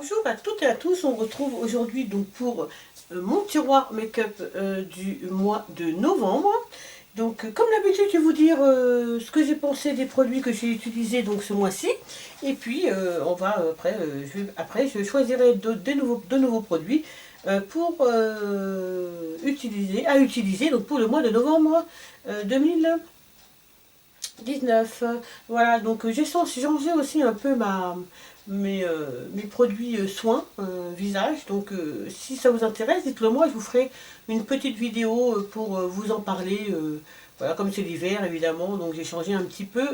Bonjour à toutes et à tous, on retrouve aujourd'hui donc pour mon tiroir make-up du mois de novembre. Donc comme d'habitude je vais vous dire ce que j'ai pensé des produits que j'ai utilisés donc ce mois-ci. Et puis on va après, je choisirai de nouveaux produits pour utiliser donc pour le mois de novembre 2019. Voilà, donc j'ai changé aussi un peu mes produits soins visage. Donc si ça vous intéresse, dites-le moi, je vous ferai une petite vidéo pour vous en parler. Voilà, comme c'est l'hiver évidemment, donc j'ai changé un petit peu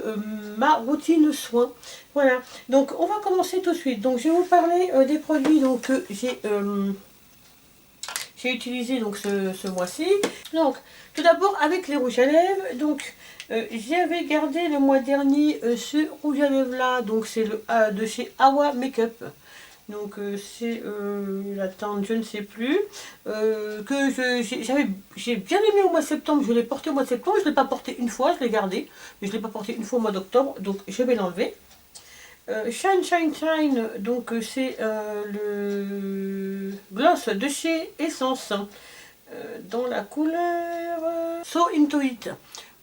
ma routine soins. Voilà, donc on va commencer tout de suite. Donc je vais vous parler des produits donc, que j'ai utilisé donc ce mois-ci. Donc tout d'abord avec les rouges à lèvres. Donc j'avais gardé le mois dernier ce rouge à lèvres là. Donc c'est le de chez Awa Makeup. Donc c'est la teinte je ne sais plus que j'ai bien aimé au mois de septembre. Je l'ai porté au mois de septembre. Je ne l'ai pas porté une fois, je l'ai gardé, mais je ne l'ai pas porté une fois au mois d'octobre, donc je vais l'enlever. Shine Shine Shine, donc c'est le gloss de chez Essence dans la couleur So Into It.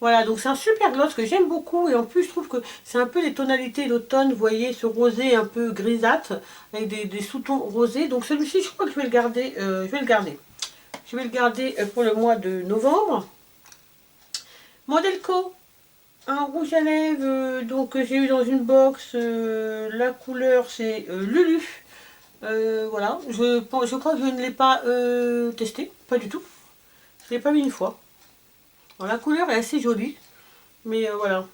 Voilà, donc c'est un super gloss que j'aime beaucoup, et en plus je trouve que c'est un peu les tonalités d'automne, vous voyez, ce rosé un peu grisâtre avec des sous-tons rosés. Donc celui-ci, je crois que je vais le garder. Je vais le garder pour le mois de novembre. Modelco, un rouge à lèvres donc j'ai eu dans une box. La couleur c'est Lulu. Voilà, je crois que je ne l'ai pas testé, pas du tout. Je ne l'ai pas mis une fois. Alors, la couleur est assez jolie, mais voilà.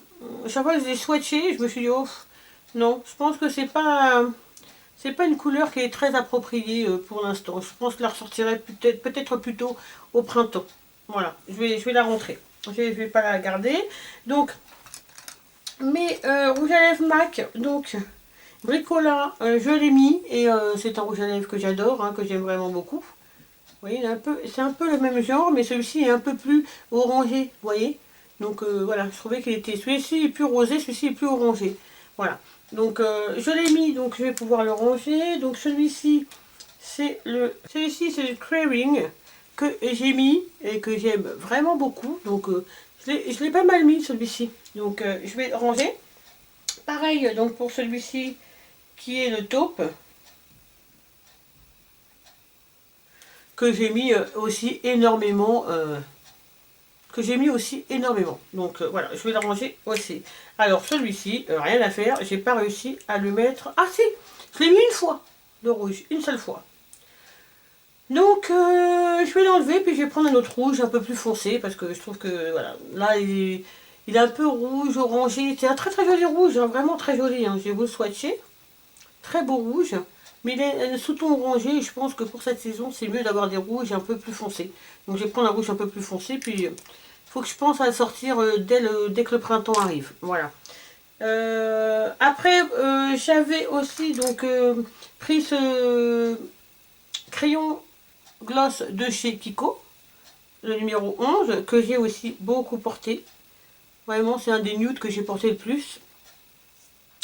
Chaque fois que je l'ai swatché, je me suis dit, oh, non, je pense que c'est pas une couleur qui est très appropriée pour l'instant. Je pense que je la ressortirai peut-être plutôt au printemps. Voilà, je vais la rentrer. Je vais pas la garder. Donc, mes rouges à lèvres MAC, donc Bricola, je l'ai mis, et c'est un rouge à lèvres que j'adore, hein, que j'aime vraiment beaucoup. Vous voyez, c'est un peu le même genre, mais celui-ci est un peu plus orangé, vous voyez. Donc voilà, je trouvais qu'il était, celui-ci est plus rosé, celui-ci est plus orangé. Voilà, donc je l'ai mis, donc je vais pouvoir le ranger. Donc celui-ci c'est le Craving que j'ai mis et que j'aime vraiment beaucoup. Donc je l'ai pas mal mis celui-ci. Donc je vais ranger. Pareil donc pour celui-ci qui est le taupe, que j'ai mis aussi énormément. Donc voilà, je vais le ranger aussi. Alors celui-ci, rien à faire, j'ai pas réussi à le mettre. Ah si, je l'ai mis une fois, le rouge, une seule fois. Donc je vais l'enlever, puis je vais prendre un autre rouge un peu plus foncé, parce que je trouve que voilà, là il est un peu rouge, orangé. C'est un très très joli rouge, hein, vraiment très joli, hein. Je vais vous le swatcher. Très beau rouge, mais il est sous-ton orangé, et je pense que pour cette saison c'est mieux d'avoir des rouges un peu plus foncés. Donc je vais prendre un rouge un peu plus foncé, puis il faut que je pense à le sortir dès que le printemps arrive. Voilà. Après j'avais aussi donc pris ce crayon gloss de chez Kiko, le numéro 11, que j'ai aussi beaucoup porté. Vraiment c'est un des nudes que j'ai porté le plus.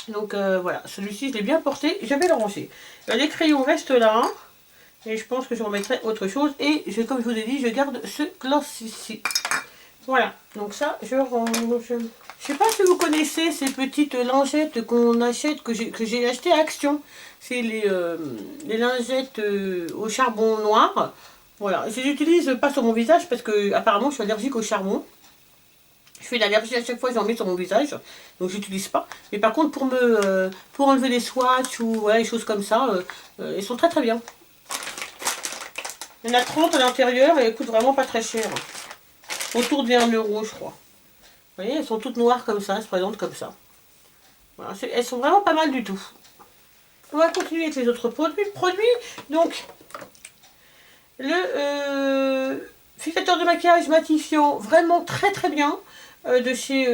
Donc voilà, celui-ci je l'ai bien porté, je vais le ranger. Les crayons restent là, et je pense que je remettrai autre chose. Et comme je vous ai dit, je garde ce gloss ici. Voilà, donc ça je range. Je sais pas si vous connaissez ces petites lingettes qu'on achète, que j'ai acheté à Action. C'est les lingettes au charbon noir. Voilà, je les utilise pas sur mon visage parce que apparemment je suis allergique au charbon. Je fais l'allergie à chaque fois, j'en mets sur mon visage, donc j'utilise pas. Mais par contre, pour enlever les swatchs ou voilà, les choses comme ça, ils sont très très bien. Il y en a 30 à l'intérieur et elles coûtent vraiment pas très cher. Autour de 1 euro, je crois. Vous voyez, elles sont toutes noires comme ça, elles se présentent comme ça. Voilà, elles sont vraiment pas mal du tout. On va continuer avec les autres produits. Donc, le fixateur de maquillage matifiant, vraiment très très bien. De chez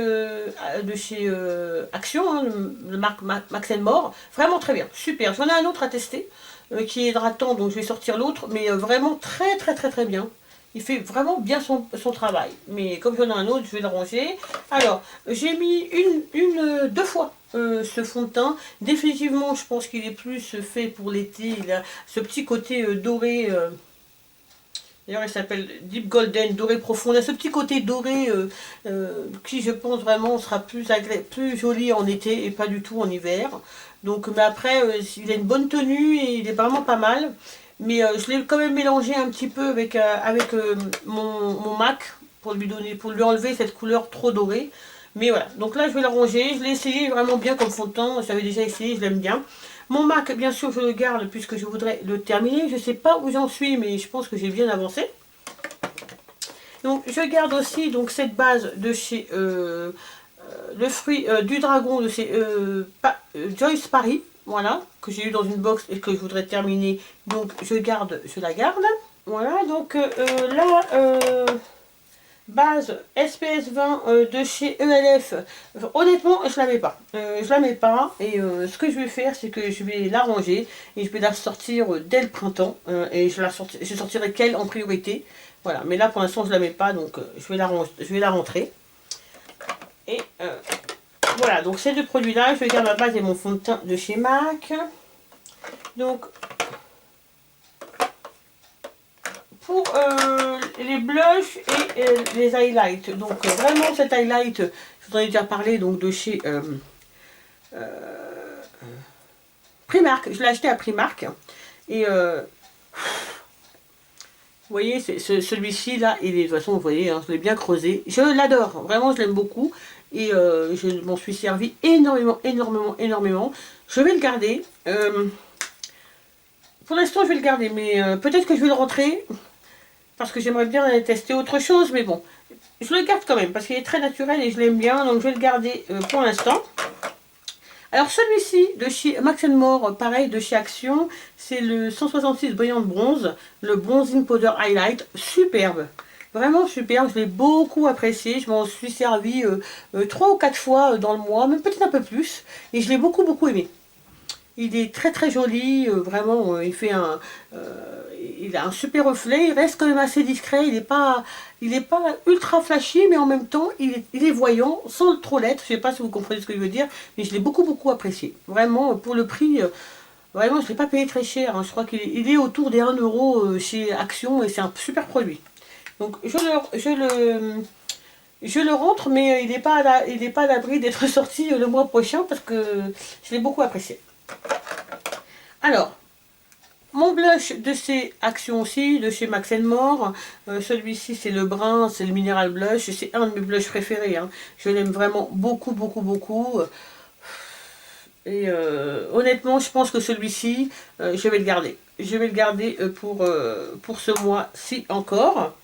Action, hein, le marque Max More, vraiment très bien, super. J'en ai un autre à tester qui est hydratant, donc je vais sortir l'autre, mais vraiment très très très très bien. Il fait vraiment bien son travail, mais comme j'en ai un autre, je vais le ranger. Alors j'ai mis deux fois ce fond de teint. Définitivement, je pense qu'il est plus fait pour l'été. Il a ce petit côté doré. D'ailleurs, il s'appelle Deep Golden, doré profond. Il a ce petit côté doré qui, je pense, vraiment sera plus joli en été et pas du tout en hiver. Donc, mais après, il a une bonne tenue et il est vraiment pas mal. Mais je l'ai quand même mélangé un petit peu avec mon MAC pour lui enlever cette couleur trop dorée. Mais voilà, donc là je vais le ranger. Je l'ai essayé vraiment bien comme fond de teint. J'avais déjà essayé, je l'aime bien. Mon MAC, bien sûr, je le garde puisque je voudrais le terminer. Je ne sais pas où j'en suis, mais je pense que j'ai bien avancé. Donc, je garde aussi donc, cette base de chez le fruit du dragon de chez Joyce Paris. Voilà, que j'ai eu dans une box et que je voudrais terminer. Donc, je la garde. Voilà, donc là, base SPS 20 de chez ELF. Honnêtement, je la mets pas. Je la mets pas. Et ce que je vais faire, c'est que je vais la ranger et je vais la sortir dès le printemps. Et je sortirai qu'elle en priorité. Voilà. Mais là, pour l'instant, je la mets pas, donc je vais la rentrer. Et voilà. Donc ces deux produits-là, je garde la base et mon fond de teint de chez MAC. Donc pour les blushs et les highlights. Donc vraiment cet highlight, je vous en ai déjà parlé donc de chez Primark. Je l'ai acheté à Primark. Et vous voyez, celui-ci là, il est, de toute façon, vous voyez, hein, je l'ai bien creusé. Je l'adore, vraiment, je l'aime beaucoup. Et je m'en suis servi énormément, énormément, énormément. Je vais le garder. Pour l'instant, je vais le garder, mais peut-être que je vais le rentrer. Parce que j'aimerais bien tester autre chose, mais bon. Je le garde quand même, parce qu'il est très naturel et je l'aime bien. Donc je vais le garder pour l'instant. Alors celui-ci de chez Max More, pareil de chez Action, c'est le 166 brillant bronze, le Bronzing Powder Highlight, superbe. Vraiment superbe, je l'ai beaucoup apprécié, je m'en suis servi 3 ou 4 fois dans le mois, même peut-être un peu plus, et je l'ai beaucoup beaucoup aimé. Il est très très joli, vraiment, il a un super reflet, il reste quand même assez discret, il n'est pas ultra flashy, mais en même temps, il est voyant, sans trop l'être. Je ne sais pas si vous comprenez ce que je veux dire, mais je l'ai beaucoup beaucoup apprécié. Vraiment, pour le prix, vraiment, je ne l'ai pas payé très cher, hein. Je crois qu'il est autour des 1 euro chez Action, et c'est un super produit. Donc, je le rentre, mais il n'est pas à l'abri d'être sorti le mois prochain, parce que je l'ai beaucoup apprécié. Alors, mon blush de chez Action aussi, de chez Max More, celui-ci c'est le brun, c'est le Mineral Blush, c'est un de mes blushs préférés, hein. Je l'aime vraiment beaucoup, beaucoup, beaucoup. Et honnêtement, je pense que celui-ci, je vais le garder. Je vais le garder pour ce mois-ci encore.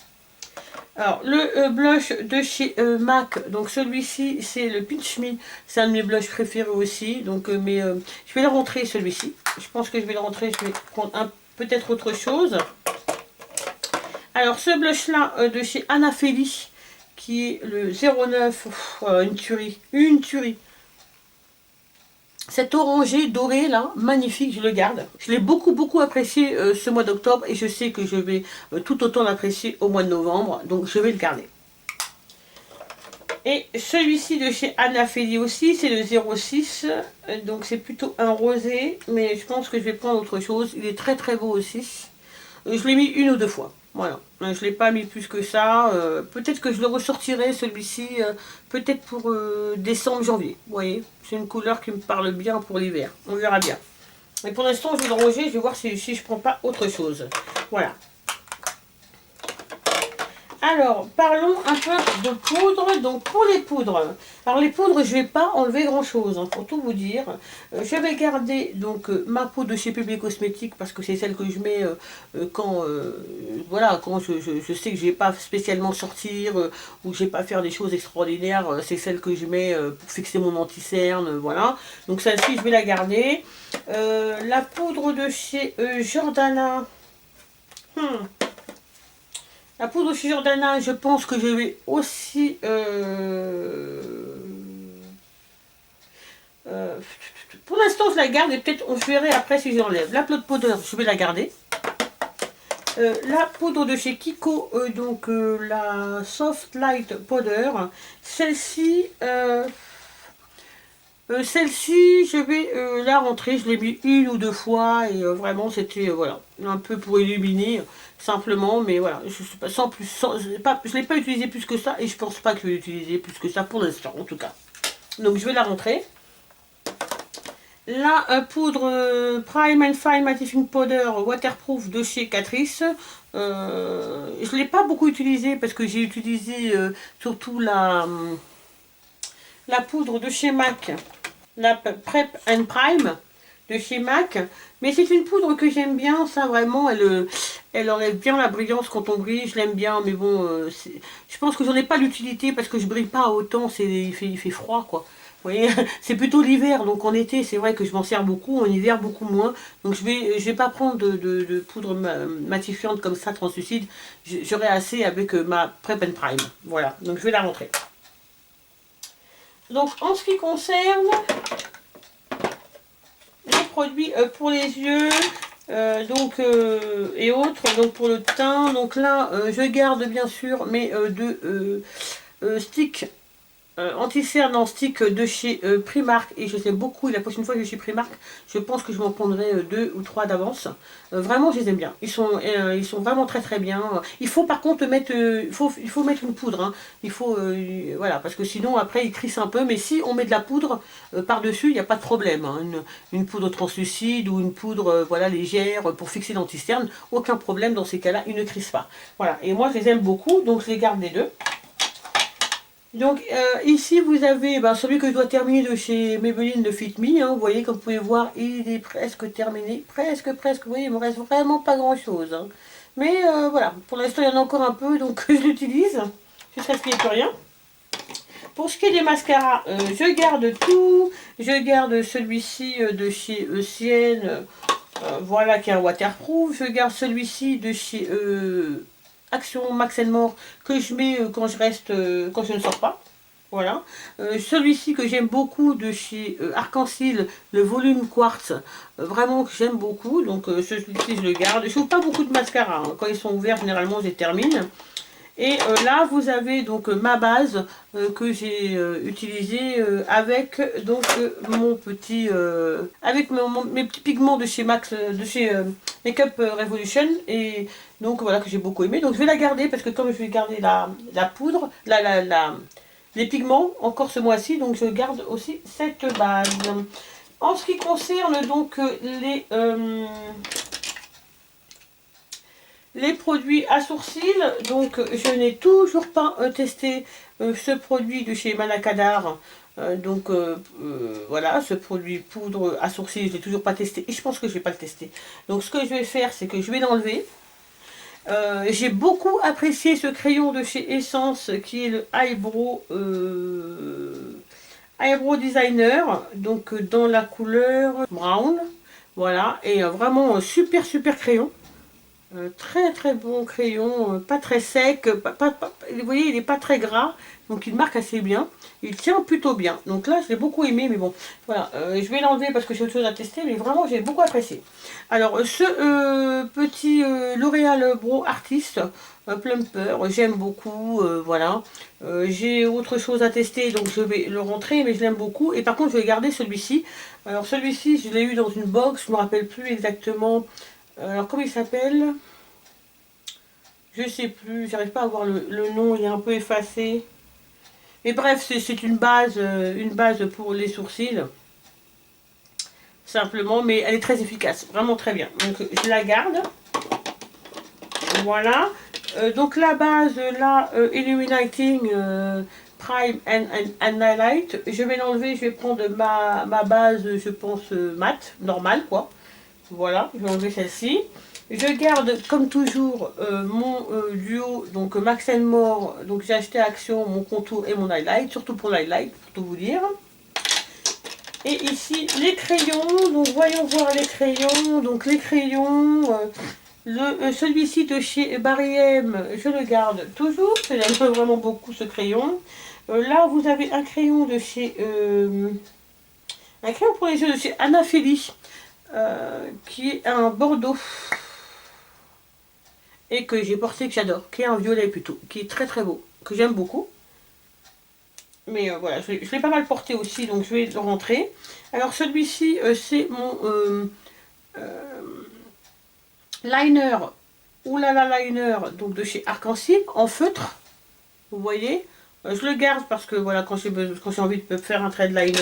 Alors, le blush de chez MAC, donc celui-ci, c'est le Pinch Me. C'est un de mes blushs préférés aussi. Donc, je vais le rentrer, celui-ci. Je pense que je vais le rentrer. Je vais prendre peut-être autre chose. Alors, ce blush-là, de chez Anna Feli, qui est le 09. Une tuerie. Une tuerie. Cet orangé doré là, magnifique, je le garde. Je l'ai beaucoup beaucoup apprécié ce mois d'octobre et je sais que je vais tout autant l'apprécier au mois de novembre, donc je vais le garder. Et celui-ci de chez Anna Feli aussi, c'est le 06, donc c'est plutôt un rosé, mais je pense que je vais prendre autre chose. Il est très très beau aussi. Je l'ai mis 1 ou 2 fois. Voilà, je ne l'ai pas mis plus que ça. Peut-être que je le ressortirai celui-ci, peut-être pour décembre, janvier. Vous voyez, c'est une couleur qui me parle bien pour l'hiver. On verra bien. Mais pour l'instant, je vais le ranger. Je vais voir si je ne prends pas autre chose. Voilà. Alors, parlons un peu de poudre. Donc, pour les poudres. Alors, les poudres, je ne vais pas enlever grand-chose, hein, pour tout vous dire. Je vais garder donc ma poudre de chez Public Cosmétiques parce que c'est celle que je mets quand, voilà, quand je sais que je ne vais pas spécialement sortir ou que je ne vais pas faire des choses extraordinaires. C'est celle que je mets pour fixer mon anti-cerne, voilà. Donc, celle-ci, je vais la garder. La poudre de chez Jordana. La poudre chez Jordana, je pense que je vais aussi... pour l'instant, je la garde et peut-être on verra après si j'enlève. La poudre powder, je vais la garder. La poudre de chez Kiko, donc la Soft Light Powder. Celle-ci, Celle-ci, je vais la rentrer. Je l'ai mis une ou deux fois et vraiment c'était voilà un peu pour illuminer simplement, mais voilà, je sais pas sans plus, je l'ai pas utilisé plus que ça et je pense pas que je vais l'utiliser plus que ça pour l'instant en tout cas. Donc je vais la rentrer. La poudre Prime and Fine Mattifying Powder Waterproof de chez Catrice. Je ne l'ai pas beaucoup utilisée parce que j'ai utilisé surtout la poudre de chez MAC, la Prep and Prime de chez MAC. Mais c'est une poudre que j'aime bien, ça vraiment, elle enlève bien la brillance quand on brille, je l'aime bien, mais bon, je pense que j'en ai pas l'utilité parce que je brille pas autant, il fait froid quoi. Vous voyez, c'est plutôt l'hiver, donc en été c'est vrai que je m'en sers beaucoup, en hiver beaucoup moins. Donc je vais pas prendre de poudre matifiante comme ça, translucide. J'aurai assez avec ma Prep and Prime. Voilà, donc je vais la rentrer. Donc en ce qui concerne les produits pour les yeux et autres, donc pour le teint, donc là je garde bien sûr mes deux sticks anti-cerne en stick de chez Primark et je les aime beaucoup. Et la prochaine fois que je suis chez Primark, je pense que je m'en prendrai deux ou trois d'avance. Vraiment, je les aime bien. Ils sont vraiment très très bien. Il faut par contre mettre, il faut mettre une poudre. Hein. Il faut, voilà, parce que sinon après ils crissent un peu. Mais si on met de la poudre par-dessus, il n'y a pas de problème. Hein. Une poudre translucide ou une poudre voilà légère pour fixer l'anti-cerne, aucun problème dans ces cas-là, ils ne crissent pas. Voilà. Et moi je les aime beaucoup, donc je les garde les deux. Donc ici vous avez celui que je dois terminer de chez Maybelline de Fit Me, hein, vous voyez comme vous pouvez voir il est presque terminé, presque, vous voyez il me reste vraiment pas grand chose. Hein. Mais voilà, pour l'instant il y en a encore un peu donc je l'utilise jusqu'à ce qu'il n'y ait plus rien. Pour ce qui est des mascaras, je garde tout, je garde celui-ci de chez Sienne, voilà qui est un waterproof, je garde celui-ci de chez Action Max More que je mets quand quand je ne sors pas. Voilà. Celui-ci que j'aime beaucoup de chez Arc-en-Ciel, le volume quartz, vraiment que j'aime beaucoup. Donc celui-ci je le garde. Je trouve pas beaucoup de mascara. Hein. Quand ils sont ouverts, généralement je les termine. Et là vous avez donc ma base que j'ai utilisée avec donc mon petit avec mes petits pigments de chez Max de chez Makeup Revolution et donc voilà que j'ai beaucoup aimé. Donc je vais la garder parce que comme je vais garder la poudre, les pigments encore ce mois-ci, donc je garde aussi cette base. En ce qui concerne donc les produits à sourcils, donc je n'ai toujours pas testé ce produit de chez Manakadar. Voilà, ce produit poudre à sourcils, je l'ai toujours pas testé et je pense que je vais pas le tester. Donc ce que je vais faire, c'est que je vais l'enlever. J'ai beaucoup apprécié ce crayon de chez Essence qui est le Eyebrow Designer, donc dans la couleur brown. Voilà, et vraiment super crayon. Très très bon crayon, pas très sec, vous voyez il n'est pas très gras, donc il marque assez bien, il tient plutôt bien, donc là je l'ai beaucoup aimé, mais bon, voilà, je vais l'enlever parce que j'ai autre chose à tester, mais vraiment j'ai beaucoup apprécié. Alors ce petit L'Oréal Brow Artist Plumper, j'aime beaucoup, voilà, j'ai autre chose à tester, donc je vais le rentrer, mais je l'aime beaucoup, et par contre je vais garder celui-ci. Alors celui-ci je l'ai eu dans une box, je ne me rappelle plus exactement. Alors comment il s'appelle? Je sais plus, j'arrive pas à voir le nom, il est un peu effacé. Mais bref, c'est une base pour les sourcils. Simplement, mais elle est très efficace, vraiment très bien. Donc je la garde. Voilà. Donc la base, là, Illuminating Prime and Highlight. Je vais l'enlever, je vais prendre ma base, je pense, mat, normale quoi. Voilà, je vais enlever celle-ci. Je garde comme toujours mon duo, donc Max More. Donc j'ai acheté à Action mon contour et mon highlight, surtout pour l'highlight, pour tout vous dire. Et ici les crayons, donc voyons voir les crayons. Donc les crayons, celui-ci de chez Barry M, je le garde toujours, j'aime vraiment beaucoup ce crayon. Là vous avez un crayon de chez... un crayon pour les yeux de chez Anaphélie. Qui est un bordeaux et que j'ai porté, que j'adore, qui est un violet plutôt, qui est très très beau, que j'aime beaucoup. Mais voilà, je l'ai pas mal porté aussi, donc je vais le rentrer. Alors celui-ci, c'est mon liner, oulala liner, donc de chez Arc-en-Ciel, en feutre. Vous voyez, je le garde parce que voilà, quand j'ai envie de faire un trait de liner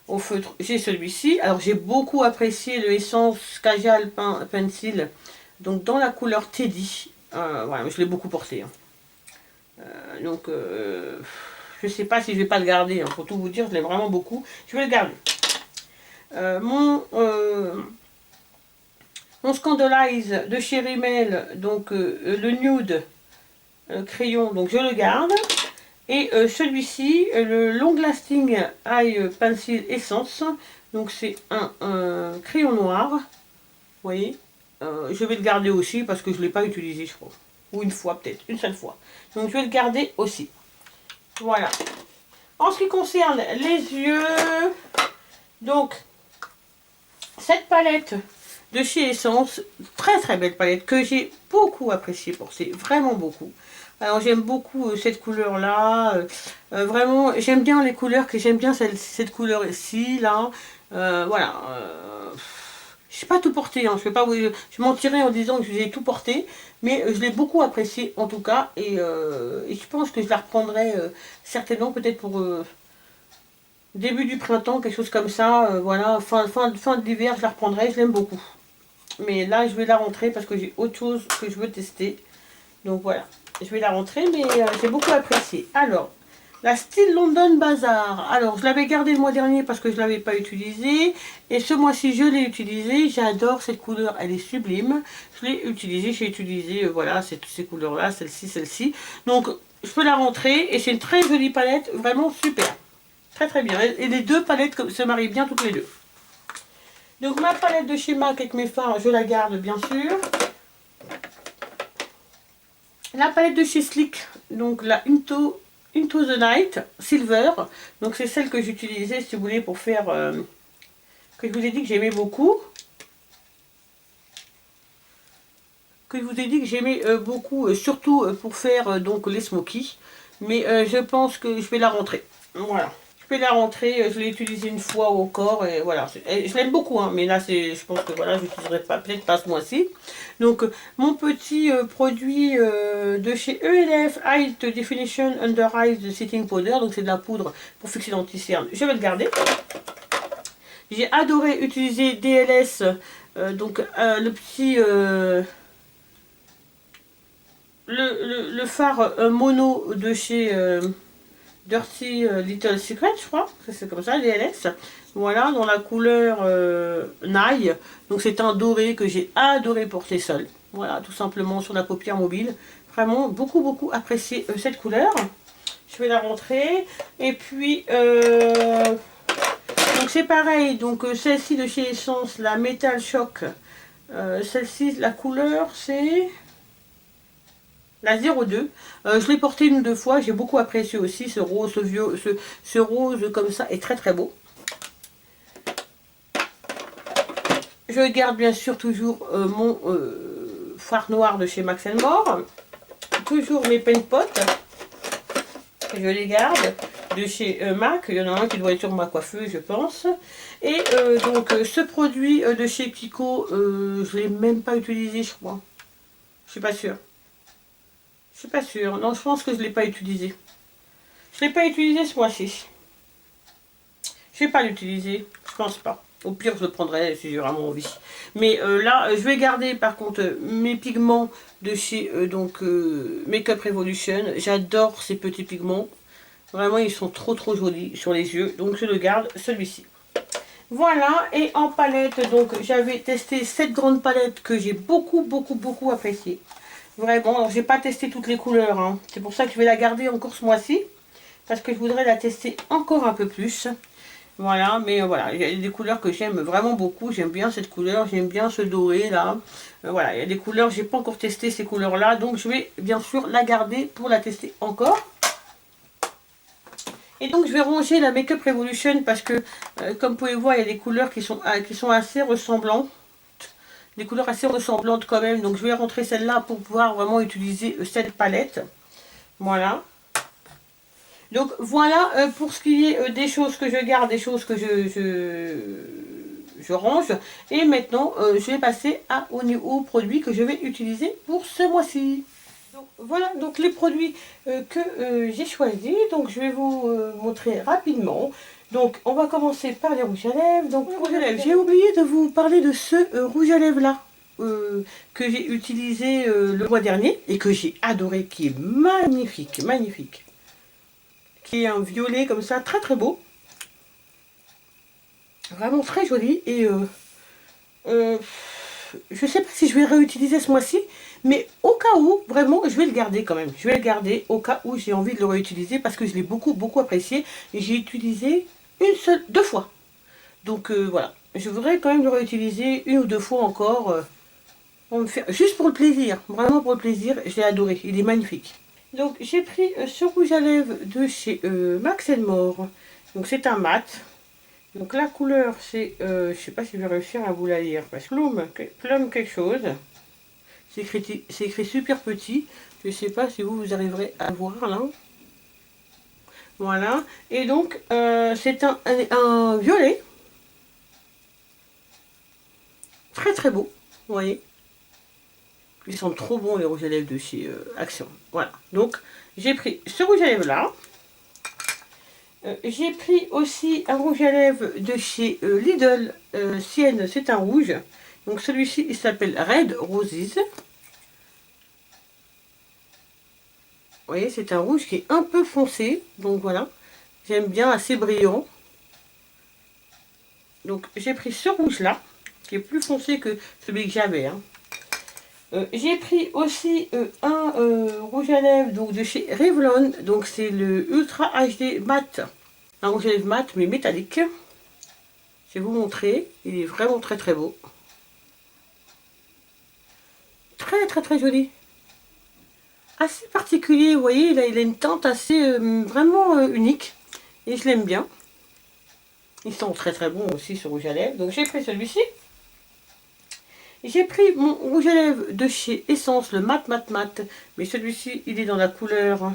au feutre, j'ai celui-ci. Alors j'ai beaucoup apprécié le Essence Casual Pencil, donc dans la couleur Teddy. Voilà, je l'ai beaucoup porté. Hein. Donc je sais pas si je vais pas le garder, hein, pour tout vous dire, je l'ai vraiment beaucoup. Je vais le garder. Mon Scandalize de chez Rimmel, donc le nude crayon, donc je le garde. Et celui-ci, le Long Lasting Eye Pencil Essence, donc c'est un crayon noir, vous voyez. Je vais le garder aussi parce que je ne l'ai pas utilisé, je crois. Ou une fois peut-être, une seule fois. Donc je vais le garder aussi. Voilà. En ce qui concerne les yeux, donc cette palette de chez Essence, très très belle palette que j'ai beaucoup appréciée pour c'est vraiment beaucoup. Alors j'aime beaucoup cette couleur là, vraiment j'aime bien les couleurs, que j'aime bien cette couleur ici là, voilà. Je n'ai pas tout porté, hein. Je mentirais en disant que je ai tout porté, mais je l'ai beaucoup apprécié en tout cas, et je pense que je la reprendrai certainement peut-être pour début du printemps, quelque chose comme ça, voilà, fin de l'hiver, je la reprendrai, je l'aime beaucoup. Mais là, je vais la rentrer parce que j'ai autre chose que je veux tester. Donc voilà, je vais la rentrer, mais j'ai beaucoup apprécié. Alors, la Style London Bazaar. Alors, je l'avais gardée le mois dernier parce que je ne l'avais pas utilisée. Et ce mois-ci, je l'ai utilisée. J'adore cette couleur, elle est sublime. Je l'ai utilisée, j'ai utilisé, voilà, ces couleurs-là, celle-ci, celle-ci. Donc, je peux la rentrer et c'est une très jolie palette, vraiment super. Très très bien. Et les deux palettes se marient bien toutes les deux. Donc ma palette de chez MAC avec mes fards, je la garde bien sûr. La palette de chez Slick, donc la Into the Night Silver. Donc c'est celle que j'utilisais, si vous voulez, pour faire... que je vous ai dit que j'aimais beaucoup. Que je vous ai dit que j'aimais beaucoup, surtout pour faire donc les smokies. Mais je pense que je vais la rentrer. Voilà. Je vais la rentrer, je l'ai utilisée une fois encore et voilà. Je l'aime beaucoup, hein, mais là je pense que voilà, je l'utiliserai peut-être pas ce mois-ci. Donc mon petit produit de chez ELF High Definition Under Eyes Setting Powder, donc c'est de la poudre pour fixer l'anti-cerne. Je vais le garder. J'ai adoré utiliser DLS, donc le petit le fard mono de chez Dirty Little Secret, je crois, c'est comme ça, DLS. Voilà, dans la couleur Nail. Donc c'est un doré que j'ai adoré porter seul. Voilà, tout simplement sur la paupière mobile. Vraiment beaucoup beaucoup apprécié cette couleur. Je vais la rentrer. Et puis donc c'est pareil. Donc celle-ci de chez Essence, la Metal Shock. Celle-ci, la couleur c'est la 02, je l'ai porté une ou deux fois, j'ai beaucoup apprécié aussi ce rose, ce rose comme ça est très très beau. Je garde bien sûr toujours mon fard noir de chez Max More, toujours mes paint pots, je les garde de chez MAC, il y en a un qui doit être sur ma coiffeuse je pense. Et donc ce produit de chez Kiko, je ne l'ai même pas utilisé je crois, je suis pas sûre. Je suis pas sûre. Non, je pense que je ne l'ai pas utilisé. Je ne l'ai pas utilisé ce mois-ci. Je ne vais pas l'utiliser. Je pense pas. Au pire, je le prendrai si j'ai vraiment envie. Mais là, je vais garder par contre mes pigments de chez Makeup Revolution. J'adore ces petits pigments. Vraiment, ils sont trop trop jolis sur les yeux. Donc, je le garde, celui-ci. Voilà. Et en palette, donc, j'avais testé cette grande palette que j'ai beaucoup beaucoup beaucoup appréciée. Vraiment, alors j'ai pas testé toutes les couleurs, hein. C'est pour ça que je vais la garder encore ce mois-ci. Parce que je voudrais la tester encore un peu plus. Voilà, mais voilà, il y a des couleurs que j'aime vraiment beaucoup. J'aime bien cette couleur, j'aime bien ce doré là. Voilà, il y a des couleurs, j'ai pas encore testé ces couleurs-là. Donc je vais bien sûr la garder pour la tester encore. Et donc je vais ranger la Makeup Revolution parce que, comme vous pouvez voir, il y a des couleurs qui sont assez ressemblantes. Des couleurs assez ressemblantes quand même, donc je vais rentrer celle-là pour pouvoir vraiment utiliser cette palette. Voilà. Donc voilà pour ce qui est des choses que je garde, des choses que je range. Et maintenant, je vais passer aux produits que je vais utiliser pour ce mois-ci. Donc, voilà donc les produits que j'ai choisis. Donc je vais vous montrer rapidement. Donc on va commencer par les rouges à lèvres. Donc rouge à lèvres, j'ai oublié de vous parler de ce rouge à lèvres là. Que j'ai utilisé le mois dernier et que j'ai adoré, qui est magnifique, magnifique. Qui est un violet comme ça, très très beau. Vraiment très joli. Et je sais pas si je vais réutiliser ce mois-ci, mais au cas où, vraiment, je vais le garder quand même. Je vais le garder au cas où j'ai envie de le réutiliser parce que je l'ai beaucoup, beaucoup apprécié. Et j'ai utilisé deux fois. Donc voilà, je voudrais quand même le réutiliser une ou deux fois encore. Juste pour le plaisir, vraiment pour le plaisir, je l'ai adoré, il est magnifique. Donc j'ai pris ce rouge à lèvres de chez Max More. Donc c'est un mat. Donc la couleur c'est, je sais pas si je vais réussir à vous la lire, parce que plum quelque chose. C'est écrit super petit. Je sais pas si vous arriverez à voir là. Voilà. Et donc c'est un violet. Très très beau, vous voyez. Ils sont trop bons les rouges à lèvres de chez Action. Voilà. Donc j'ai pris ce rouge à lèvres là. J'ai pris aussi un rouge à lèvres de chez Lidl. Sienne, c'est un rouge. Donc celui-ci, il s'appelle Red Roses. Vous voyez, c'est un rouge qui est un peu foncé. Donc voilà. J'aime bien, assez brillant. Donc j'ai pris ce rouge là, qui est plus foncé que celui que j'avais. Hein. J'ai pris aussi un rouge à lèvres donc, de chez Revlon. Donc c'est le Ultra HD Matte. Un rouge à lèvres mat mais métallique. Je vais vous montrer. Il est vraiment très très beau. Très très très joli. Assez particulier, vous voyez, il a une teinte assez vraiment unique. Et je l'aime bien. Ils sont très très bons aussi ce rouge à lèvres. Donc j'ai pris celui-ci. J'ai pris mon rouge à lèvres de chez Essence, le mat mat mat. Mais celui-ci, il est dans la couleur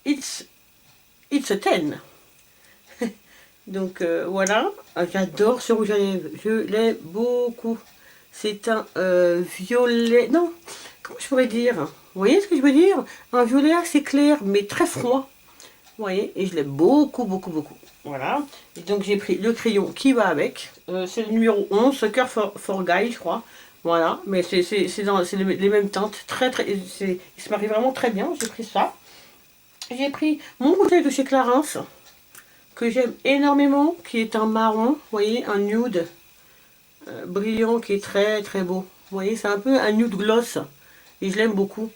It's a 10. Donc voilà, j'adore ce rouge à lèvres. Je l'aime beaucoup. C'est un violet... Non, comment je pourrais dire? Vous voyez ce que je veux dire? Un violet assez clair, mais très froid. Vous voyez? Et je l'aime beaucoup, beaucoup, beaucoup. Voilà. Et donc j'ai pris le crayon qui va avec. C'est le numéro 11, Sucker for Guy, je crois. Voilà. Mais c'est les mêmes teintes. Très, très, il se marie vraiment très bien. J'ai pris ça. J'ai pris mon bouteille de chez Clarins, que j'aime énormément, qui est un marron. Vous voyez? Un nude brillant qui est très, très beau. Vous voyez? C'est un peu un nude gloss. Et je l'aime beaucoup.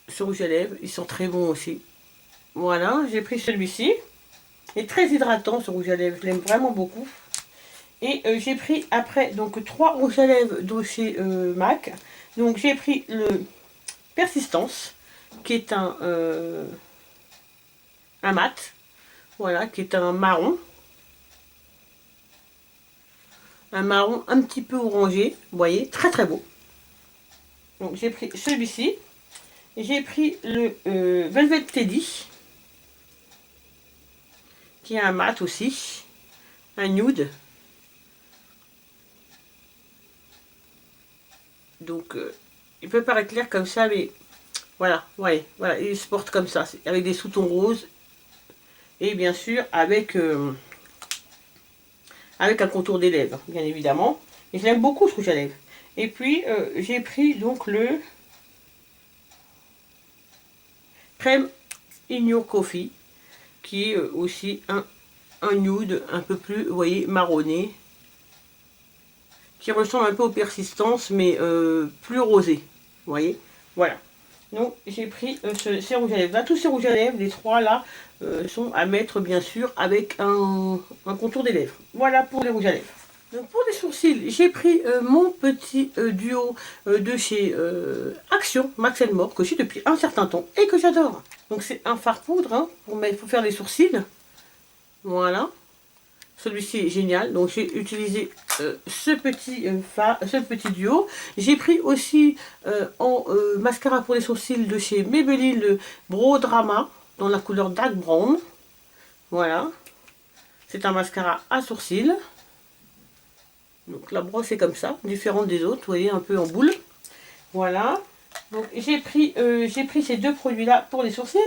Ce rouge à lèvres. Ils sont très bons aussi. Voilà. J'ai pris celui-ci. Il est très hydratant ce rouge à lèvres, je l'aime vraiment beaucoup. Et j'ai pris après donc 3 rouges à lèvres de chez MAC. Donc j'ai pris le Persistance, qui est un mat, voilà, qui est un marron. Un marron un petit peu orangé, vous voyez, très très beau. Donc j'ai pris celui-ci. J'ai pris le Velvet Teddy, qui est un mat aussi, un nude. Donc il peut paraître clair comme ça, mais voilà, ouais, voilà, il se porte comme ça, avec des sous-tons roses et bien sûr avec un contour des lèvres, bien évidemment. Et je l'aime beaucoup ce rouge à lèvres. Et puis j'ai pris donc le Crème In Your Coffee, qui est aussi un nude un peu plus, vous voyez, marronné, qui ressemble un peu aux Persistances, mais plus rosé, vous voyez, voilà. Donc j'ai pris ces rouges à lèvres là. Tous ces rouges à lèvres, les trois là, sont à mettre bien sûr avec un contour des lèvres. Voilà pour les rouges à lèvres. Donc pour les sourcils, j'ai pris mon petit duo de chez Action, Max More, que j'ai depuis un certain temps et que j'adore. Donc c'est un fard poudre hein, pour faire les sourcils. Voilà. Celui-ci est génial, donc j'ai utilisé ce petit duo. J'ai pris aussi en mascara pour les sourcils de chez Maybelline le Brow Drama. dans la couleur Dark Brown. Voilà. C'est un mascara à sourcils. Donc la brosse est comme ça, différente des autres, vous voyez, un peu en boule. Voilà. Donc j'ai pris ces deux produits-là pour les sourcils.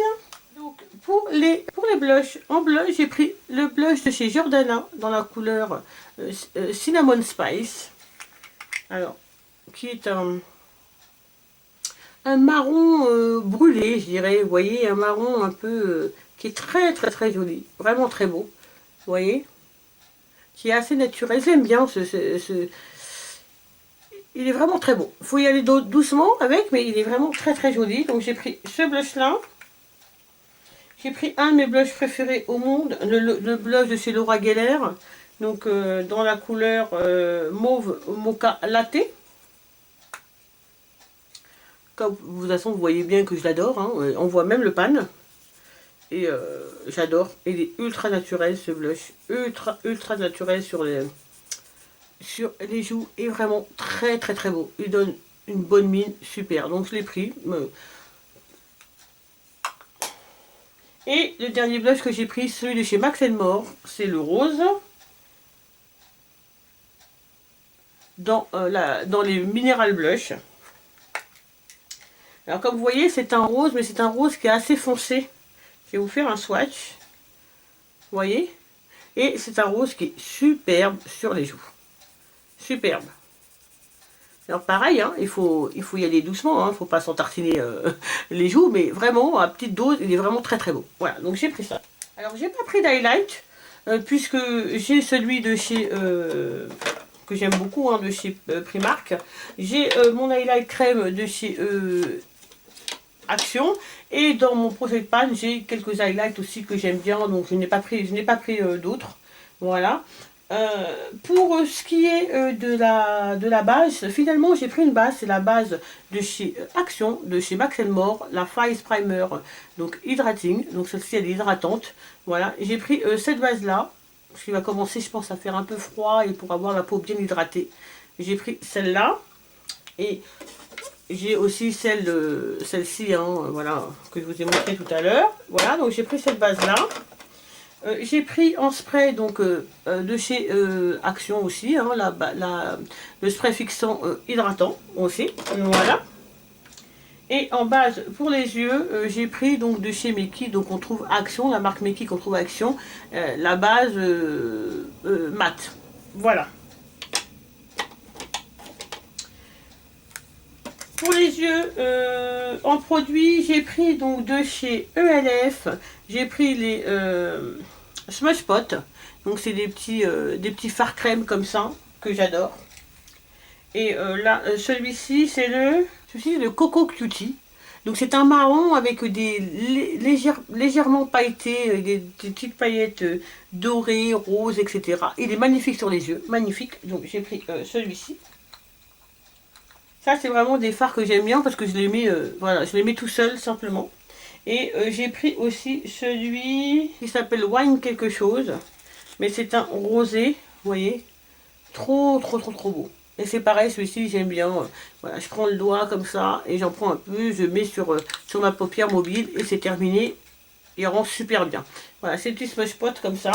Donc pour les blushs, en blush, j'ai pris le blush de chez Jordana dans la couleur Cinnamon Spice. Alors, qui est un marron brûlé, je dirais. Vous voyez, un marron un peu qui est très très très joli, vraiment très beau. Vous voyez, qui est assez naturel. J'aime bien il est vraiment très beau. Il faut y aller doucement avec, mais il est vraiment très très joli. Donc j'ai pris ce blush là. J'ai pris un de mes blushs préférés au monde, le blush de chez Laura Geller. Donc dans la couleur mauve mocha latte. Comme, de toute façon, vous voyez bien que je l'adore. Hein. On voit même le pan. Et j'adore. Il est ultra naturel ce blush. Ultra naturel sur les joues. Et vraiment très très très beau. Il donne une bonne mine. Super. Donc je l'ai pris. Et le dernier blush que j'ai pris, celui de chez Max More. C'est le rose. Dans les Mineral Blush. Alors comme vous voyez, c'est un rose, mais c'est un rose qui est assez foncé. Je vais vous faire un swatch. Vous voyez? Et c'est un rose qui est superbe sur les joues. Superbe. Alors pareil, hein, il faut y aller doucement, hein, il ne faut pas s'entartiner les joues, mais vraiment, à petite dose, il est vraiment très très beau. Voilà, donc j'ai pris ça. Alors j'ai pas pris d'highlight, puisque j'ai celui de chez... que j'aime beaucoup, hein, de chez Primark. J'ai mon highlight crème de chez Action. Et dans mon projet de pan, j'ai quelques highlights aussi que j'aime bien, donc je n'ai pas pris d'autres. Voilà. Pour ce qui est de la base, finalement j'ai pris une base, c'est la base de chez Action, de chez Max More, la Face Primer, donc hydrating, donc celle-ci elle est hydratante. Voilà, j'ai pris cette base là, parce qu'il va commencer je pense à faire un peu froid et pour avoir la peau bien hydratée. J'ai pris celle-là, et j'ai aussi celle-ci, hein, voilà, que je vous ai montré tout à l'heure. Voilà, donc j'ai pris cette base-là. J'ai pris en spray donc de chez Action aussi, hein, le spray fixant hydratant aussi. Voilà. Et en base pour les yeux, j'ai pris donc de chez Meki, donc on trouve Action, la marque Meki qu'on trouve Action, la base mat. Voilà. Pour les yeux, en produit, j'ai pris donc de chez ELF, j'ai pris les Smudge Pot. Donc c'est des petits fards crème comme ça, que j'adore. Et là, celui-ci, c'est le Coco Cutie. Donc c'est un marron avec des légèrement pailletés, des petites paillettes dorées, roses, etc. Il est magnifique sur les yeux, magnifique. Donc j'ai pris celui-ci. Ça, c'est vraiment des fards que j'aime bien parce que je les mets, voilà, je les mets tout seul simplement. Et j'ai pris aussi celui qui s'appelle Wine quelque chose. Mais c'est un rosé, vous voyez. Trop beau. Et c'est pareil, celui-ci, j'aime bien. Voilà, je prends le doigt comme ça et j'en prends un peu. Je mets sur ma paupière mobile et c'est terminé. Il rend super bien. Voilà, c'est petit smudge pot comme ça.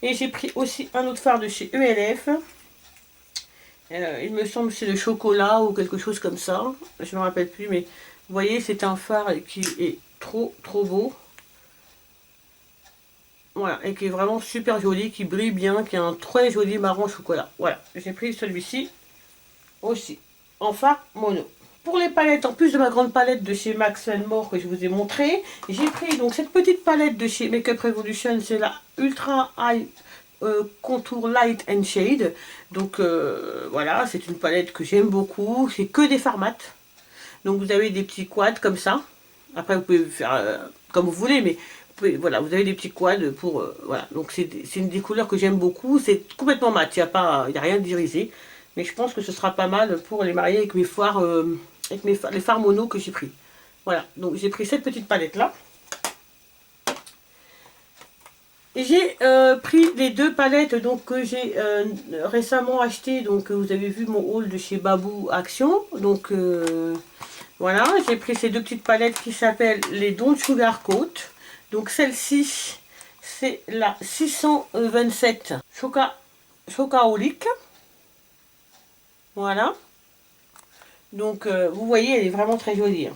Et j'ai pris aussi un autre fard de chez ELF. Il me semble que c'est le chocolat ou quelque chose comme ça. Je ne me rappelle plus, mais vous voyez, c'est un fard qui est trop beau. Voilà, et qui est vraiment super joli, qui brille bien, qui a un très joli marron chocolat. Voilà, j'ai pris celui-ci aussi, en fard mono. Pour les palettes, en plus de ma grande palette de chez Max More que je vous ai montré, j'ai pris donc cette petite palette de chez Makeup Revolution, c'est la Ultra High Contour Light and Shade. Donc voilà, c'est une palette que j'aime beaucoup, c'est que des fards mat. Donc vous avez des petits quads comme ça. Après vous pouvez faire comme vous voulez, mais voilà, vous avez des petits quads pour voilà. Donc c'est une des couleurs que j'aime beaucoup. C'est complètement mat, il n'y a rien d'irisé, mais je pense que ce sera pas mal pour les marier avec mes fards, les fards mono que j'ai pris. Voilà, donc j'ai pris cette petite palette là. J'ai pris les deux palettes donc, que j'ai récemment acheté. Donc vous avez vu mon haul de chez Babou Action. Donc voilà, j'ai pris ces deux petites palettes qui s'appellent les Don't Sugar Coat. Donc celle-ci, c'est la 627 Chocaolique. Voilà. Donc vous voyez, elle est vraiment très jolie. Hein.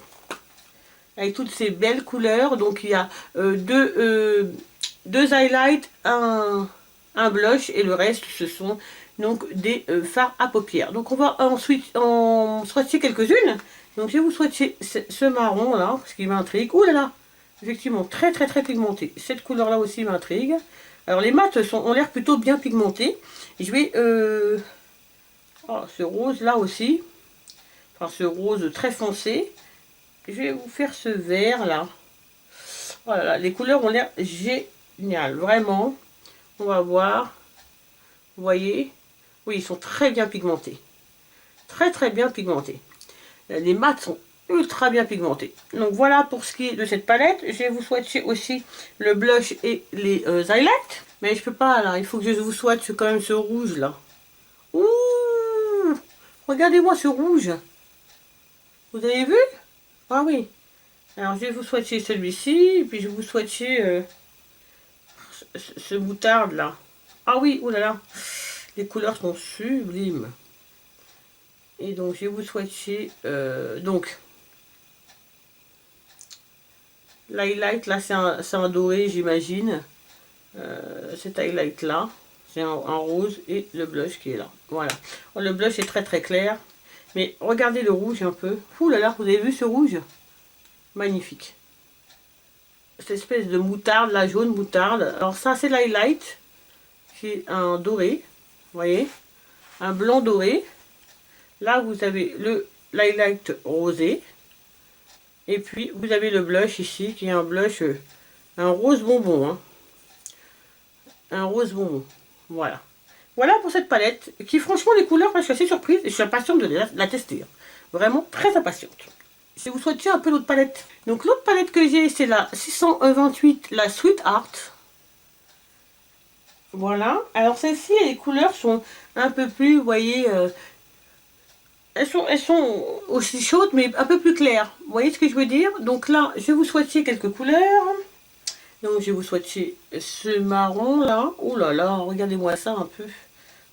Avec toutes ces belles couleurs. Donc il y a deux highlights, un blush et le reste ce sont donc des fards à paupières. Donc on va ensuite en swatcher quelques-unes. Donc je vais vous swatcher ce marron là, ce qui m'intrigue. Ouh là là, effectivement très très très pigmenté. Cette couleur là aussi m'intrigue. Alors les mates ont l'air plutôt bien pigmentés. Je vais ce rose là aussi, enfin ce rose très foncé. Je vais vous faire ce vert là. Voilà, les couleurs ont l'air géniales, vraiment. On va voir. Vous voyez? Oui, ils sont très bien pigmentés. Très très bien pigmentés. Les mats sont ultra bien pigmentés. Donc voilà pour ce qui est de cette palette. Je vais vous swatcher aussi le blush et les highlights. Mais je peux pas là, il faut que je vous swatche quand même ce rouge là. Ouh! Regardez-moi ce rouge. Vous avez vu? Ah oui. Alors je vais vous swatcher celui-ci. Et puis je vais vous swatcher ce moutarde là. Ah oui, oulala. Les couleurs sont sublimes. Et donc, je vais vous swatcher. Donc, l'highlight, là, c'est un doré, j'imagine. Cet highlight-là, c'est un rose et le blush qui est là. Voilà. Le blush est très, très clair. Mais regardez le rouge un peu. Ouh là là, vous avez vu ce rouge? Magnifique. Cette espèce de moutarde, la jaune moutarde. Alors ça, c'est l'highlight, qui est un doré. Vous voyez? Un blanc doré. Là, vous avez le l'highlight rosé. Et puis, vous avez le blush ici, qui est un blush, un rose bonbon. Hein. Un rose bonbon. Voilà. Voilà pour cette palette, qui franchement, les couleurs, je suis assez surprise et je suis impatiente de la tester. Hein. Vraiment très impatiente. Je vais vous swatcher un peu l'autre palette. Donc, l'autre palette que j'ai, c'est la 628, la Sweetheart. Voilà. Alors, celle-ci, les couleurs sont un peu plus, vous voyez... elles sont aussi chaudes, mais un peu plus claires. Vous voyez ce que je veux dire? Donc là, je vais vous swatcher quelques couleurs. Donc je vais vous swatcher ce marron là. Oh là là, regardez-moi ça un peu.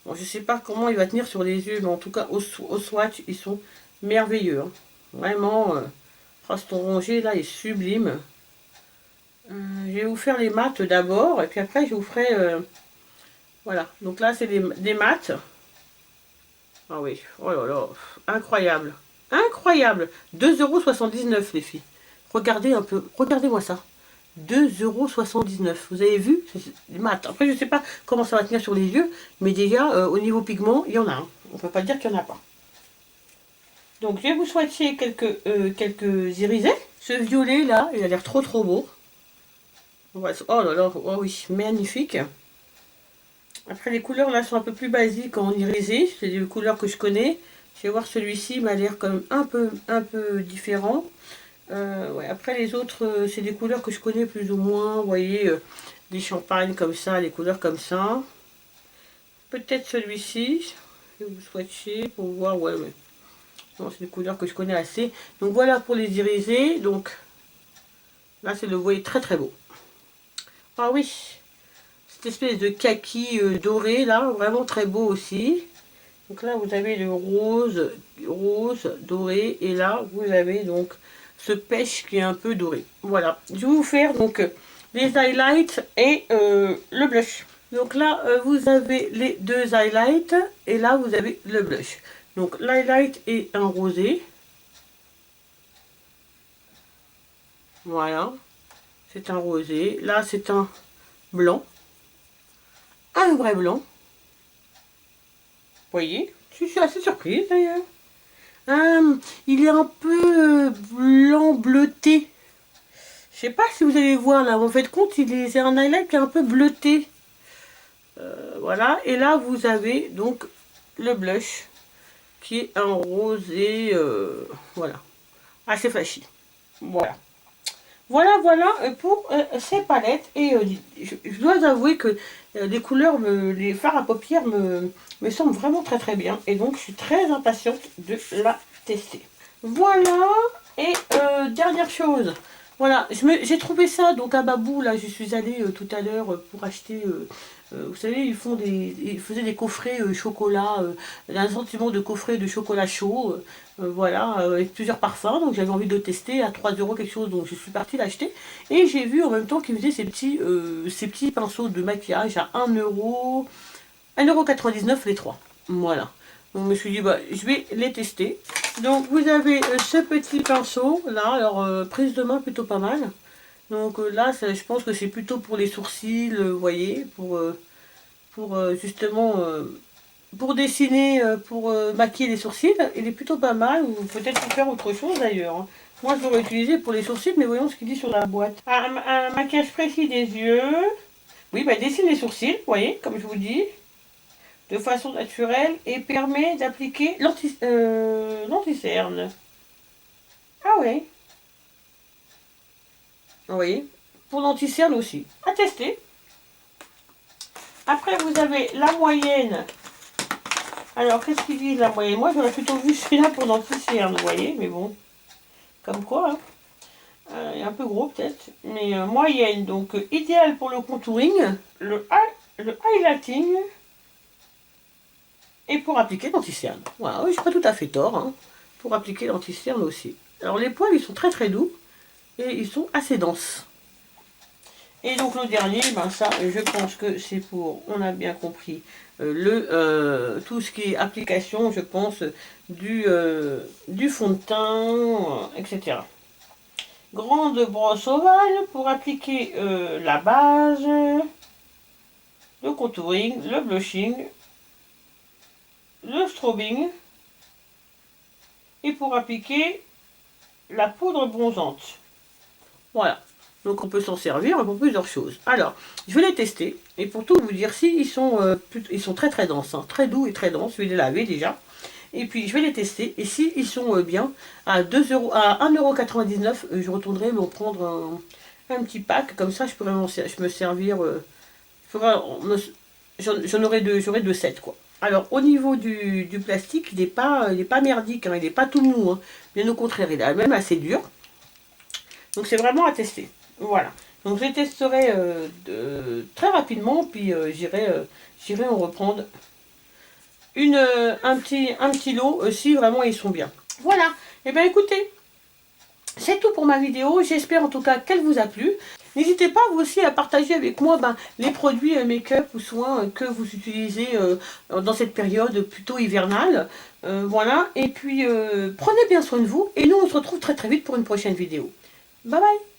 Bon, je ne sais pas comment il va tenir sur les yeux, mais en tout cas, au swatch, ils sont merveilleux. Hein. Vraiment, ce rongé là est sublime. Je vais vous faire les mates d'abord, et puis après, je vous ferai... voilà, donc là, c'est des mates. Ah oui, oh là là, incroyable. Incroyable. 2,79 € les filles. Regardez un peu, regardez-moi ça. 2,79 €. Vous avez vu? Les maths. Après, je ne sais pas comment ça va tenir sur les yeux, mais déjà, au niveau pigment, il y en a un. On ne peut pas dire qu'il n'y en a pas. Donc, je vais vous swatcher quelques irisés. Ce violet là, il a l'air trop trop beau. Oh là là, oh oui, magnifique. Après, les couleurs là sont un peu plus basiques en irisé. C'est des couleurs que je connais. Je vais voir celui-ci, il m'a l'air quand même un peu différent. Ouais, après, les autres, c'est des couleurs que je connais plus ou moins. Vous voyez, des champagnes comme ça, des couleurs comme ça. Peut-être celui-ci. Je vais vous swatcher pour voir. Ouais, mais non, c'est des couleurs que je connais assez. Donc voilà pour les irisés. Donc là, c'est le voyez très très beau. Ah oui, cette espèce de kaki doré là, vraiment très beau aussi. Donc là, vous avez le rose doré, et là, vous avez donc ce pêche qui est un peu doré. Voilà, je vais vous faire donc les highlights et le blush. Donc là, vous avez les deux highlights, et là, vous avez le blush. Donc l'highlight est un rosé. Voilà, c'est un rosé. Là, c'est un blanc. Un vrai blanc. Vous voyez, je suis assez surprise d'ailleurs. Il est un peu blanc bleuté. Je sais pas si vous allez voir là, vous faites compte, c'est un highlight qui est un peu bleuté. Voilà, et là vous avez donc le blush qui est un rosé, voilà, assez flashy. Voilà. Voilà pour ces palettes. Et je dois avouer que les couleurs, les fards à paupières me semblent vraiment très très bien. Et donc je suis très impatiente de la tester. Voilà. Et dernière chose, Voilà, j'ai trouvé ça donc à Babou, là, je suis allée tout à l'heure pour acheter, vous savez, ils faisaient des coffrets chocolat, un sentiment de coffret de chocolat chaud, voilà, avec plusieurs parfums, donc j'avais envie de le tester à 3 euros quelque chose, donc je suis partie l'acheter, et j'ai vu en même temps qu'ils faisaient ces petits pinceaux de maquillage à 1,99 € les trois, voilà. Donc je me suis dit, bah, je vais les tester. Donc vous avez ce petit pinceau là, alors prise de main plutôt pas mal. Donc là, je pense que c'est plutôt pour les sourcils, vous voyez, pour justement pour dessiner, pour maquiller les sourcils. Il est plutôt pas mal, ou peut-être pour faire autre chose d'ailleurs, hein. Moi je l'aurais utilisé pour les sourcils, mais voyons ce qu'il dit sur la boîte. Un maquillage précis des yeux. Oui, bah dessine les sourcils, vous voyez, comme je vous dis, de façon naturelle et permet d'appliquer l'anti-cerne. Ah oui. Vous voyez, pour l'anti-cerne aussi. À tester. Après, vous avez la moyenne. Alors, qu'est-ce qu'ils disent la moyenne? Moi, j'aurais plutôt vu celui-là pour l'anti-cerne, vous voyez, mais bon. Comme quoi, hein. Il est un peu gros peut-être. Mais moyenne, donc idéal pour le contouring, le highlighting et pour appliquer l'anti-cerne. Voilà, oui, je n'ai pas tout à fait tort, hein, pour appliquer l'anti-cerne aussi. Alors, les poils, ils sont très très doux et ils sont assez denses. Et donc le dernier, ben ça, je pense que c'est pour, on a bien compris, tout ce qui est application, je pense, du fond de teint, etc. Grande brosse ovale pour appliquer la base, le contouring, le blushing, le strobing, et pour appliquer la poudre bronzante. Voilà. Donc on peut s'en servir pour plusieurs choses. Alors, je vais les tester. Et pour tout vous dire, si ils sont très très denses, hein, très doux et très denses. Je vais les laver déjà. Et puis je vais les tester. Et si ils sont bien, à 1,99 €, je retournerai me prendre un petit pack. Comme ça, je pourrais me servir. J'aurai deux sets, quoi. Alors, au niveau du plastique, il n'est pas merdique, hein, il n'est pas tout mou. Hein. Bien au contraire, il est même assez dur. Donc c'est vraiment à tester. Voilà. Donc je les testerai très rapidement, puis j'irai en reprendre un petit lot si vraiment ils sont bien. Voilà. Et bien écoutez, c'est tout pour ma vidéo. J'espère en tout cas qu'elle vous a plu. N'hésitez pas vous aussi à partager avec moi les produits make-up ou soins que vous utilisez dans cette période plutôt hivernale. Voilà. Et puis prenez bien soin de vous. Et nous on se retrouve très très vite pour une prochaine vidéo. Bye bye.